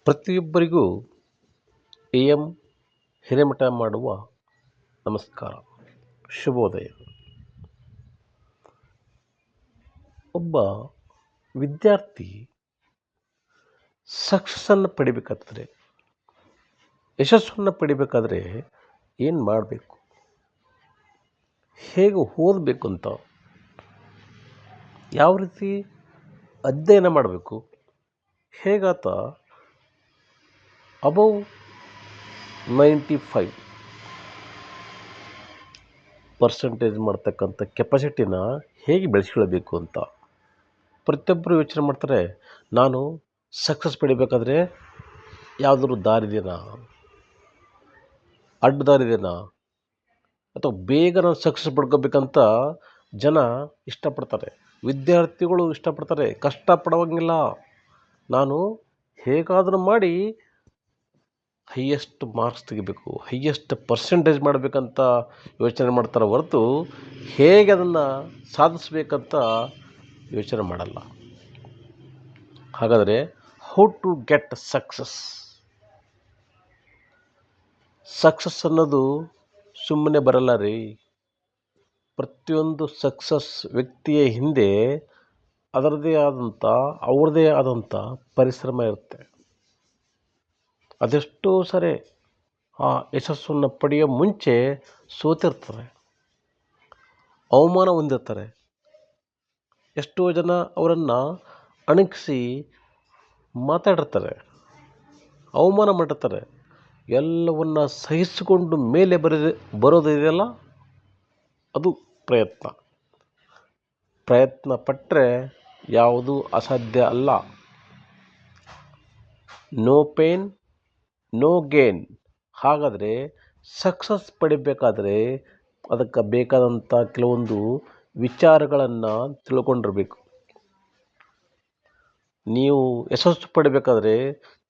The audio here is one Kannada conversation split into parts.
ಪ್ರತಿಯೊಬ್ಬರಿಗೂ ಎಂ ಹಿರೇಮಠ ಮಾಡುವ ನಮಸ್ಕಾರ, ಶುಭೋದಯ. ಒಬ್ಬ ವಿದ್ಯಾರ್ಥಿ ಸಕ್ಸಸ್ಸನ್ನು ಪಡಿಬೇಕಾದ್ರೆ, ಯಶಸ್ಸನ್ನು ಪಡಿಬೇಕಾದ್ರೆ ಏನು ಮಾಡಬೇಕು, ಹೇಗೆ ಓದಬೇಕು ಅಂತ, ಯಾವ ರೀತಿ ಅಧ್ಯಯನ ಮಾಡಬೇಕು, ಹೇಗಾತ ಅಬೌವ್ 95% ಮಾಡ್ತಕ್ಕಂಥ ಕೆಪಾಸಿಟಿನ ಹೇಗೆ ಬೆಳೆಸ್ಕೊಳ್ಬೇಕು ಅಂತ ಪ್ರತಿಯೊಬ್ಬರು ಯೋಚನೆ ಮಾಡ್ತಾರೆ. ನಾನು ಸಕ್ಸಸ್ ಪಡಿಬೇಕಾದ್ರೆ ಯಾವುದಾದ್ರು ದಾರಿದೇನಾ, ಅಡ್ಡ ದಾರಿದೇನಾ, ಅಥವಾ ಬೇಗ ನಾನು ಸಕ್ಸಸ್ ಪಡ್ಕೋಬೇಕಂತ ಜನ ಇಷ್ಟಪಡ್ತಾರೆ, ವಿದ್ಯಾರ್ಥಿಗಳು ಇಷ್ಟಪಡ್ತಾರೆ. ಕಷ್ಟಪಡುವಂಗಿಲ್ಲ, ನಾನು ಹೇಗಾದರೂ ಮಾಡಿ ಹೈಯೆಸ್ಟ್ ಮಾರ್ಕ್ಸ್ ತೆಗಿಬೇಕು, ಹೈಯೆಸ್ಟ್ ಪರ್ಸೆಂಟೇಜ್ ಮಾಡಬೇಕಂತ ಯೋಚನೆ ಮಾಡ್ತಾರೆ ಹೊರತು ಹೇಗೆ ಅದನ್ನು ಸಾಧಿಸ್ಬೇಕಂತ ಯೋಚನೆ ಮಾಡಲ್ಲ. ಹಾಗಾದರೆ ಹೌ ಟು ಗೆಟ್ ಸಕ್ಸಸ್ ಅನ್ನೋದು ಸುಮ್ಮನೆ ಬರಲ್ಲ ರೀ. ಪ್ರತಿಯೊಂದು ಸಕ್ಸಸ್ ವ್ಯಕ್ತಿಯ ಹಿಂದೆ ಅವ್ರದ್ದೇ ಆದಂಥ ಪರಿಶ್ರಮ ಇರುತ್ತೆ. ಅದೆಷ್ಟೋ ಸರಿ ಆ ಯಶಸ್ಸನ್ನು ಪಡೆಯೋ ಮುಂಚೆ ಸೋತಿರ್ತಾರೆ, ಅವಮಾನ ಹೊಂದಿರ್ತಾರೆ. ಎಷ್ಟೋ ಜನ ಅವರನ್ನು ಅಣಗಿಸಿ ಮಾತಾಡಿರ್ತಾರೆ, ಅವಮಾನ ಮಾಡಿರ್ತಾರೆ. ಎಲ್ಲವನ್ನು ಸಹಿಸಿಕೊಂಡು ಮೇಲೆ ಬರೋದಿದೆಯಲ್ಲ, ಅದು ಪ್ರಯತ್ನ ಪಟ್ಟರೆ ಯಾವುದೂ ಅಸಾಧ್ಯ ಅಲ್ಲ. No pain no gain. ಹಾಗಾದರೆ ಸಕ್ಸಸ್ ಪಡಿಬೇಕಾದ್ರೆ ಅದಕ್ಕೆ ಬೇಕಾದಂಥ ಕೆಲವೊಂದು ವಿಚಾರಗಳನ್ನು ತಿಳ್ಕೊಂಡಿರಬೇಕು. ನೀವು ಯಶಸ್ಸು ಪಡಿಬೇಕಾದ್ರೆ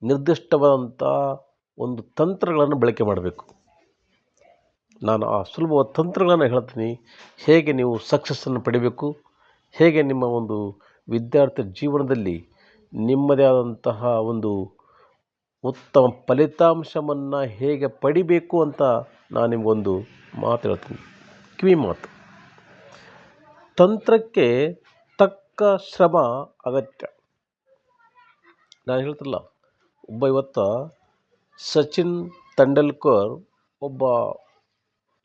ನಿರ್ದಿಷ್ಟವಾದಂಥ ಒಂದು ತಂತ್ರಗಳನ್ನು ಬಳಕೆ ಮಾಡಬೇಕು. ನಾನು ಆ ಸುಲಭವಾದ ತಂತ್ರಗಳನ್ನು ಹೇಳ್ತೀನಿ, ಹೇಗೆ ನೀವು ಸಕ್ಸಸ್ಸನ್ನು ಪಡಿಬೇಕು, ಹೇಗೆ ನಿಮ್ಮ ಒಂದು ವಿದ್ಯಾರ್ಥಿ ಜೀವನದಲ್ಲಿ ನಿಮ್ಮದೇ ಆದಂತಹ ಒಂದು ಉತ್ತಮ ಫಲಿತಾಂಶವನ್ನು ಹೇಗೆ ಪಡಿಬೇಕು ಅಂತ ನಾನು ನಿಮಗೊಂದು ಮಾತು ಹೇಳ್ತೀನಿ, ಕಿವಿ ಮಾತು. ತಂತ್ರಕ್ಕೆ ತಕ್ಕ ಶ್ರಮ ಅಗತ್ಯ. ನಾನು ಹೇಳ್ತಿಲ್ಲ, ಇವತ್ತು ಸಚಿನ್ ತೆಂಡೂಲ್ಕರ್ ಒಬ್ಬ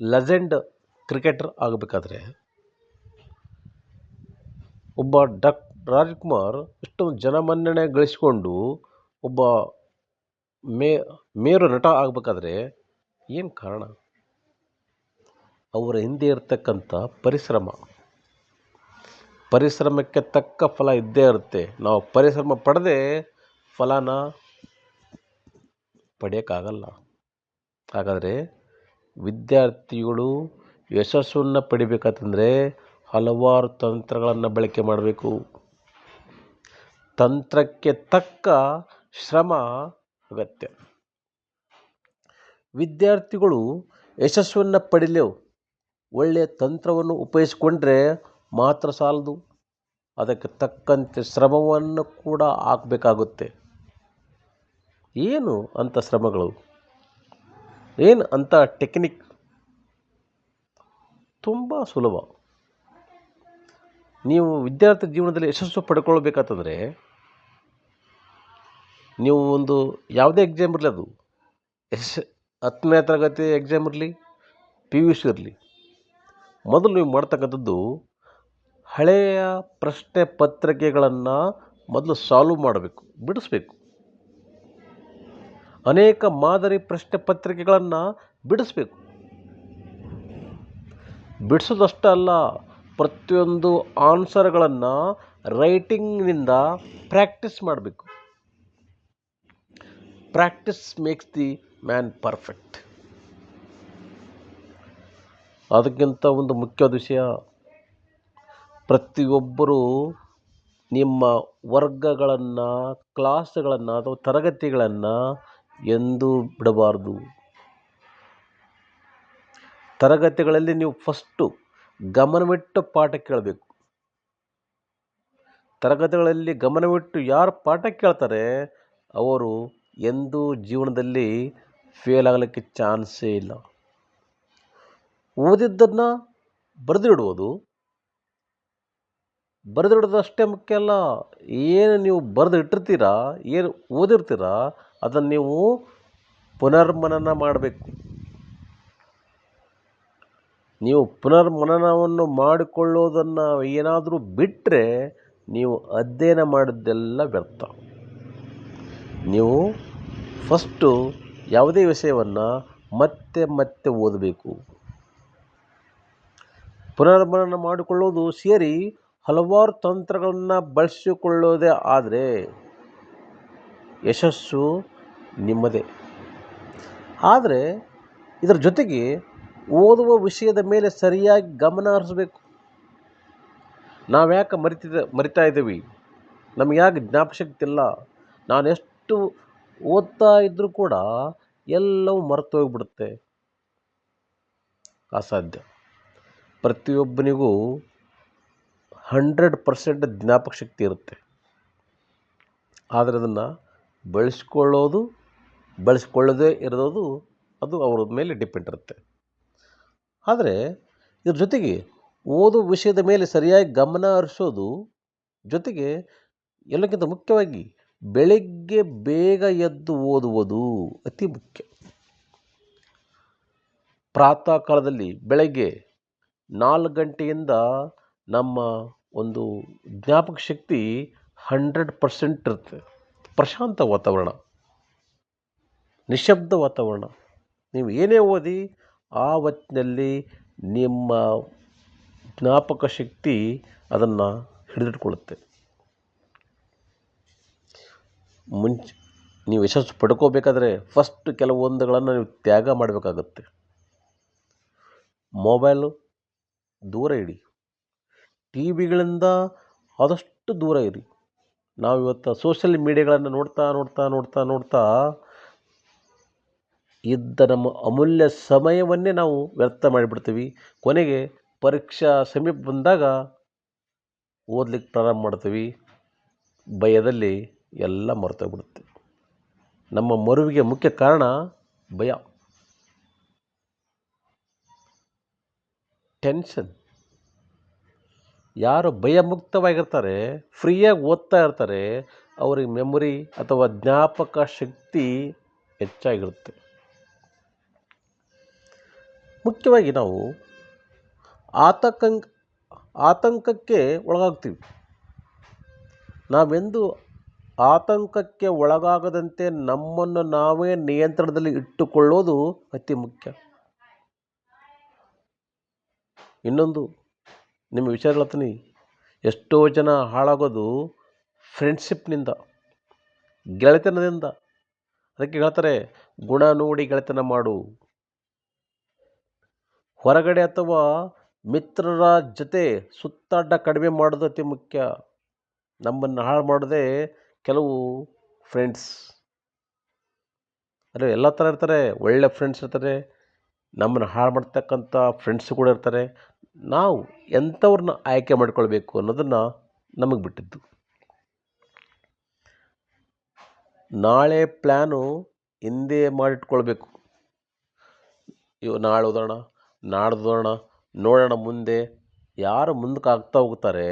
ಲೆಜೆಂಡ್ ಕ್ರಿಕೆಟರ್ ಆಗಬೇಕಾದ್ರೆ, ಒಬ್ಬ ರಾಜ್ಕುಮಾರ್ ಇಷ್ಟೊಂದು ಜನಮನ್ನಣೆ ಗಳಿಸಿಕೊಂಡು ಒಬ್ಬ ಮೇರು ನಟ ಆಗಬೇಕಾದ್ರೆ ಏನು ಕಾರಣ? ಅವರ ಹಿಂದೆ ಇರತಕ್ಕಂಥ ಪರಿಶ್ರಮಕ್ಕೆ ತಕ್ಕ ಫಲ ಇದ್ದೇ ಇರುತ್ತೆ. ನಾವು ಪರಿಶ್ರಮ ಪಡೆದೇ ಫಲನ ಪಡೆಯೋಕ್ಕಾಗಲ್ಲ. ಹಾಗಾದರೆ ವಿದ್ಯಾರ್ಥಿಗಳು ಯಶಸ್ಸನ್ನು ಪಡಿಬೇಕಂತಂದರೆ ಹಲವಾರು ತಂತ್ರಗಳನ್ನು ಬಳಕೆ ಮಾಡಬೇಕು. ತಂತ್ರಕ್ಕೆ ತಕ್ಕ ಶ್ರಮ ಅಗತ್ಯ. ವಿದ್ಯಾರ್ಥಿಗಳು ಯಶಸ್ಸನ್ನು ಪಡೆಯಲು ಒಳ್ಳೆಯ ತಂತ್ರವನ್ನು ಉಪಯೋಗಿಸಿಕೊಂಡ್ರೆ ಮಾತ್ರ ಸಾಲದು, ಅದಕ್ಕೆ ತಕ್ಕಂತೆ ಶ್ರಮವನ್ನು ಕೂಡ ಹಾಕಬೇಕಾಗುತ್ತೆ. ಏನು ಅಂಥ ಶ್ರಮಗಳು, ಏನು ಅಂಥ ಟೆಕ್ನಿಕ್? ತುಂಬ ಸುಲಭ. ನೀವು ವಿದ್ಯಾರ್ಥಿ ಜೀವನದಲ್ಲಿ ಯಶಸ್ಸು ಪಡ್ಕೊಳ್ಬೇಕಂತಂದರೆ, ನೀವು ಒಂದು ಯಾವುದೇ ಎಕ್ಸಾಮ್ ಇರಲಿ, ಅದು 10ನೇ ತರಗತಿ ಎಕ್ಸಾಮ್ ಇರಲಿ, PUC ಇರಲಿ, ಮೊದಲು ನೀವು ಮಾಡ್ತಕ್ಕಂಥದ್ದು ಹಳೆಯ ಪ್ರಶ್ನೆ ಪತ್ರಿಕೆಗಳನ್ನು ಮೊದಲು ಸಾಲ್ವ್ ಮಾಡಬೇಕು, ಬಿಡಿಸ್ಬೇಕು. ಅನೇಕ ಮಾದರಿ ಪ್ರಶ್ನೆ ಪತ್ರಿಕೆಗಳನ್ನು ಬಿಡಿಸ್ಬೇಕು. ಬಿಡಿಸೋದಷ್ಟೇ ಅಲ್ಲ, ಪ್ರತಿಯೊಂದು ಆನ್ಸರ್ಗಳನ್ನು ರೈಟಿಂಗ್ನಿಂದ ಪ್ರಾಕ್ಟೀಸ್ ಮಾಡಬೇಕು. Practice makes the man perfect. ಅದಕ್ಕಿಂತ ಒಂದು ಮುಖ್ಯವಾದ ವಿಷಯ, ಪ್ರತಿಯೊಬ್ಬರೂ ನಿಮ್ಮ ವರ್ಗಗಳನ್ನು, ಕ್ಲಾಸ್ಗಳನ್ನು ಅಥವಾ ತರಗತಿಗಳನ್ನು ಎಂದೂ ಬಿಡಬಾರ್ದು. ತರಗತಿಗಳಲ್ಲಿ ನೀವು ಫಸ್ಟು ಗಮನವಿಟ್ಟು ಪಾಠ ಕೇಳಬೇಕು. ತರಗತಿಗಳಲ್ಲಿ ಗಮನವಿಟ್ಟು ಯಾರು ಪಾಠ ಕೇಳ್ತಾರೆ ಅವರು ಎಂದೂ ಜೀವನದಲ್ಲಿ ಫೇಲ್ ಆಗಲಿಕ್ಕೆ ಚಾನ್ಸೇ ಇಲ್ಲ. ಓದಿದ್ದನ್ನು ಬರೆದಿಡುವುದು, ಬರೆದಿಡೋದಷ್ಟೇ ಮುಖ್ಯ ಅಲ್ಲ, ಏನು ನೀವು ಬರೆದಿಟ್ಟಿರ್ತೀರಾ, ಏನು ಓದಿರ್ತೀರಾ ಅದನ್ನು ನೀವು ಪುನರ್ಮನನ ಮಾಡಬೇಕು. ನೀವು ಪುನರ್ಮನನವನ್ನು ಮಾಡಿಕೊಳ್ಳೋದನ್ನು ಏನಾದರೂ ಬಿಟ್ಟರೆ ನೀವು ಅಧ್ಯಯನ ಮಾಡಿದ್ದೆಲ್ಲ ವ್ಯರ್ಥ. ನೀವು ಫಸ್ಟು ಯಾವುದೇ ವಿಷಯವನ್ನು ಮತ್ತೆ ಮತ್ತೆ ಓದಬೇಕು. ಪುನರ್ಮನನ ಮಾಡಿಕೊಳ್ಳೋದು ಸೇರಿ ಹಲವಾರು ತಂತ್ರಗಳನ್ನು ಬಳಸಿಕೊಳ್ಳೋದೇ ಆದರೆ ಯಶಸ್ಸು ನಿಮ್ಮದೇ. ಆದರೆ ಇದರ ಜೊತೆಗೆ ಓದುವ ವಿಷಯದ ಮೇಲೆ ಸರಿಯಾಗಿ ಗಮನ ಹರಿಸಬೇಕು. ನಾವು ಯಾಕೆ ಮರಿತಾ ಇದ್ದೀವಿ, ನಮಗೆ ಯಾಕೆ ಜ್ಞಾಪಕಶಕ್ತಿ ಇಲ್ಲ, ನಾನೆಷ್ಟು ಓದ್ತಾ ಇದ್ದರೂ ಕೂಡ ಎಲ್ಲವೂ ಮರೆತು ಹೋಗಿಬಿಡುತ್ತೆ. ಅಸಾಧ್ಯ. ಪ್ರತಿಯೊಬ್ಬನಿಗೂ 100% ಜ್ಞಾಪಕ ಶಕ್ತಿ ಇರುತ್ತೆ. ಆದರೆ ಅದನ್ನು ಬಳಸ್ಕೊಳ್ಳೋದೇ ಇರೋದು ಅದು ಅವ್ರ ಮೇಲೆ ಡಿಪೆಂಡ್ ಇರುತ್ತೆ. ಆದರೆ ಇದ್ರ ಜೊತೆಗೆ ಓದುವ ವಿಷಯದ ಮೇಲೆ ಸರಿಯಾಗಿ ಗಮನ ಹರಿಸೋದು ಜೊತೆಗೆ ಎಲ್ಲಕ್ಕಿಂತ ಮುಖ್ಯವಾಗಿ ಬೆಳಗ್ಗೆ ಬೇಗ ಎದ್ದು ಓದುವುದು ಅತಿ ಮುಖ್ಯ. ಪ್ರಾತಃ ಕಾಲದಲ್ಲಿ ಬೆಳಗ್ಗೆ 4 ಗಂಟೆಯಿಂದ ನಮ್ಮ ಒಂದು ಜ್ಞಾಪಕ ಶಕ್ತಿ 100% ಇರುತ್ತೆ. ಪ್ರಶಾಂತ ವಾತಾವರಣ, ನಿಶಬ್ದ ವಾತಾವರಣ, ನೀವು ಏನೇ ಓದಿ ಆ ಹೊತ್ತಿನಲ್ಲಿ ನಿಮ್ಮ ಜ್ಞಾಪಕ ಶಕ್ತಿ ಅದನ್ನು ಹಿಡಿದಿಟ್ಕೊಳ್ಳುತ್ತೆ. ನೀವು ಯಶಸ್ಸು ಪಡ್ಕೋಬೇಕಾದ್ರೆ ಫಸ್ಟ್ ಕೆಲವೊಂದುಗಳನ್ನು ನೀವು ತ್ಯಾಗ ಮಾಡಬೇಕಾಗತ್ತೆ. ಮೊಬೈಲು ದೂರ ಇಡಿ, ಟಿ ವಿಗಳಿಂದ ಆದಷ್ಟು ದೂರ ಇರಿ. ನಾವು ಇವತ್ತು ಸೋಷಿಯಲ್ ಮೀಡಿಯಾಗಳನ್ನು ನೋಡ್ತಾ ಇದ್ದ ನಮ್ಮ ಅಮೂಲ್ಯ ಸಮಯವನ್ನೇ ನಾವು ವ್ಯರ್ಥ ಮಾಡಿಬಿಡ್ತೀವಿ. ಕೊನೆಗೆ ಪರೀಕ್ಷಾ ಸಮೀಪ ಬಂದಾಗ ಓದಲಿಕ್ಕೆ ಪ್ರಾರಂಭ ಮಾಡ್ತೀವಿ. ಭಯದಲ್ಲಿ ಎಲ್ಲ ಮರ್ತೋಗ್ಬಿಡುತ್ತೆ. ನಮ್ಮ ಮರುವಿಗೆ ಮುಖ್ಯ ಕಾರಣ ಭಯ, ಟೆನ್ಷನ್. ಯಾರು ಭಯಮುಕ್ತವಾಗಿರ್ತಾರೆ, ಫ್ರೀಯಾಗಿ ಓದ್ತಾ ಇರ್ತಾರೆ, ಅವ್ರಿಗೆ ಮೆಮೊರಿ ಅಥವಾ ಜ್ಞಾಪಕ ಶಕ್ತಿ ಹೆಚ್ಚಾಗಿರುತ್ತೆ. ಮುಖ್ಯವಾಗಿ ನಾವು ಆತಂಕಕ್ಕೆ ಒಳಗಾಗ್ತೀವಿ. ನಾವೆಂದು ಆತಂಕಕ್ಕೆ ಒಳಗಾಗದಂತೆ ನಮ್ಮನ್ನು ನಾವೇ ನಿಯಂತ್ರಣದಲ್ಲಿ ಇಟ್ಟುಕೊಳ್ಳೋದು ಅತಿ ಮುಖ್ಯ. ಇನ್ನೊಂದು ನಿಮ್ಮ ವಿಚಾರ ಹೇಳ್ತೀನಿ, ಎಷ್ಟೋ ಜನ ಹಾಳಾಗೋದು ಫ್ರೆಂಡ್ಶಿಪ್ನಿಂದ, ಗೆಳೆತನದಿಂದ. ಅದಕ್ಕೆ ಹೇಳ್ತಾರೆ, ಗುಣ ನೋಡಿ ಗೆಳೆತನ ಮಾಡು. ಹೊರಗಡೆ ಅಥವಾ ಮಿತ್ರರ ಜೊತೆ ಸುತ್ತಾಟ ಕಡಿಮೆ ಮಾಡೋದು ಅತಿ ಮುಖ್ಯ. ನಮ್ಮನ್ನು ಹಾಳು ಮಾಡೋದೇ ಕೆಲವು ಫ್ರೆಂಡ್ಸ್. ಅಂದರೆ ಎಲ್ಲ ಥರ ಇರ್ತಾರೆ. ಒಳ್ಳೆ ಫ್ರೆಂಡ್ಸ್ ಇರ್ತಾರೆ, ನಮ್ಮನ್ನು ಹಾಳು ಮಾಡ್ತಕ್ಕಂಥ ಫ್ರೆಂಡ್ಸ್ ಕೂಡ ಇರ್ತಾರೆ. ನಾವು ಎಂಥವ್ರನ್ನ ಆಯ್ಕೆ ಮಾಡ್ಕೊಳ್ಬೇಕು ಅನ್ನೋದನ್ನು ನಮಗೆ ಬಿಟ್ಟಿದ್ದು. ನಾಳೆ ಪ್ಲ್ಯಾನು ಹಿಂದೆ ಮಾಡಿಟ್ಕೊಳ್ಬೇಕು. ನಾಳೆ ಓದೋಣ, ನಾಡ್ದು ಓದೋಣ, ನೋಡೋಣ ಮುಂದೆ. ಯಾರು ಮುಂದಕ್ಕೆ ಆಗ್ತಾ ಹೋಗ್ತಾರೆ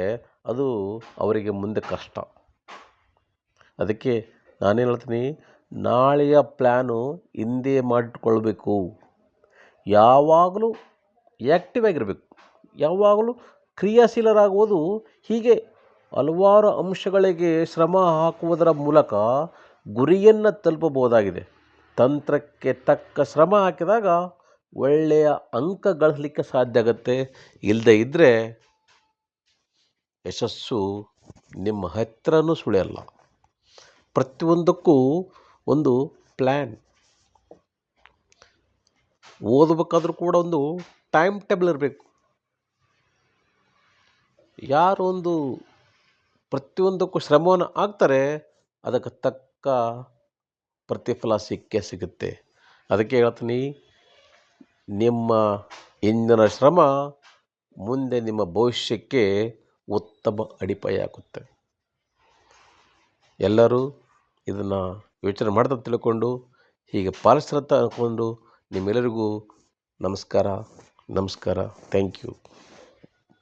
ಅದು ಅವರಿಗೆ ಮುಂದೆ ಕಷ್ಟ. ಅದಕ್ಕೆ ನಾನೇನು ಹೇಳ್ತೀನಿ, ನಾಳೆಯ ಪ್ಲ್ಯಾನು ಹಿಂದೆ ಮಾಡಿಟ್ಕೊಳ್ಬೇಕು. ಯಾವಾಗಲೂ ಆ್ಯಕ್ಟಿವ್ ಆಗಿರಬೇಕು, ಯಾವಾಗಲೂ ಕ್ರಿಯಾಶೀಲರಾಗುವುದು. ಹೀಗೆ ಹಲವಾರು ಅಂಶಗಳಿಗೆ ಶ್ರಮ ಹಾಕುವುದರ ಮೂಲಕ ಗುರಿಯನ್ನು ತಲುಪಬಹುದಾಗಿದೆ. ತಂತ್ರಕ್ಕೆ ತಕ್ಕ ಶ್ರಮ ಹಾಕಿದಾಗ ಒಳ್ಳೆಯ ಅಂಕ ಗಳಿಸಲಿಕ್ಕೆ ಸಾಧ್ಯ ಆಗುತ್ತೆ. ಇಲ್ಲದೇ ಇದ್ದರೆ ಯಶಸ್ಸು ನಿಮ್ಮ ಹತ್ತಿರನೂ ಸುಳಿಯಲ್ಲ. ಪ್ರತಿಯೊಂದಕ್ಕೂ ಒಂದು ಪ್ಲ್ಯಾನ್. ಓದಬೇಕಾದ್ರೂ ಕೂಡ ಒಂದು ಟೈಮ್ ಟೇಬಲ್ ಇರಬೇಕು. ಯಾರು ಒಂದು ಪ್ರತಿಯೊಂದಕ್ಕೂ ಶ್ರಮವನ್ನು ಹಾಕ್ತಾರೆ ಅದಕ್ಕೆ ತಕ್ಕ ಪ್ರತಿಫಲ ಸಿಕ್ಕೇ ಸಿಗುತ್ತೆ. ಅದಕ್ಕೆ ಹೇಳ್ತೀನಿ, ನಿಮ್ಮ ಇಂದಿನ ಶ್ರಮ ಮುಂದೆ ನಿಮ್ಮ ಭವಿಷ್ಯಕ್ಕೆ ಉತ್ತಮ ಅಡಿಪಾಯ ಹಾಕುತ್ತೆ. ಎಲ್ಲರೂ ಇದನ್ನು ಯೋಚನೆ ಮಾಡ್ತಾ ತಿಳ್ಕೊಂಡು ಹೀಗೆ ಪಾಲಿಸ್ತಾರಂತ ಅಂದ್ಕೊಂಡು ನಿಮ್ಮೆಲ್ಲರಿಗೂ ನಮಸ್ಕಾರ. ನಮಸ್ಕಾರ. Thank you.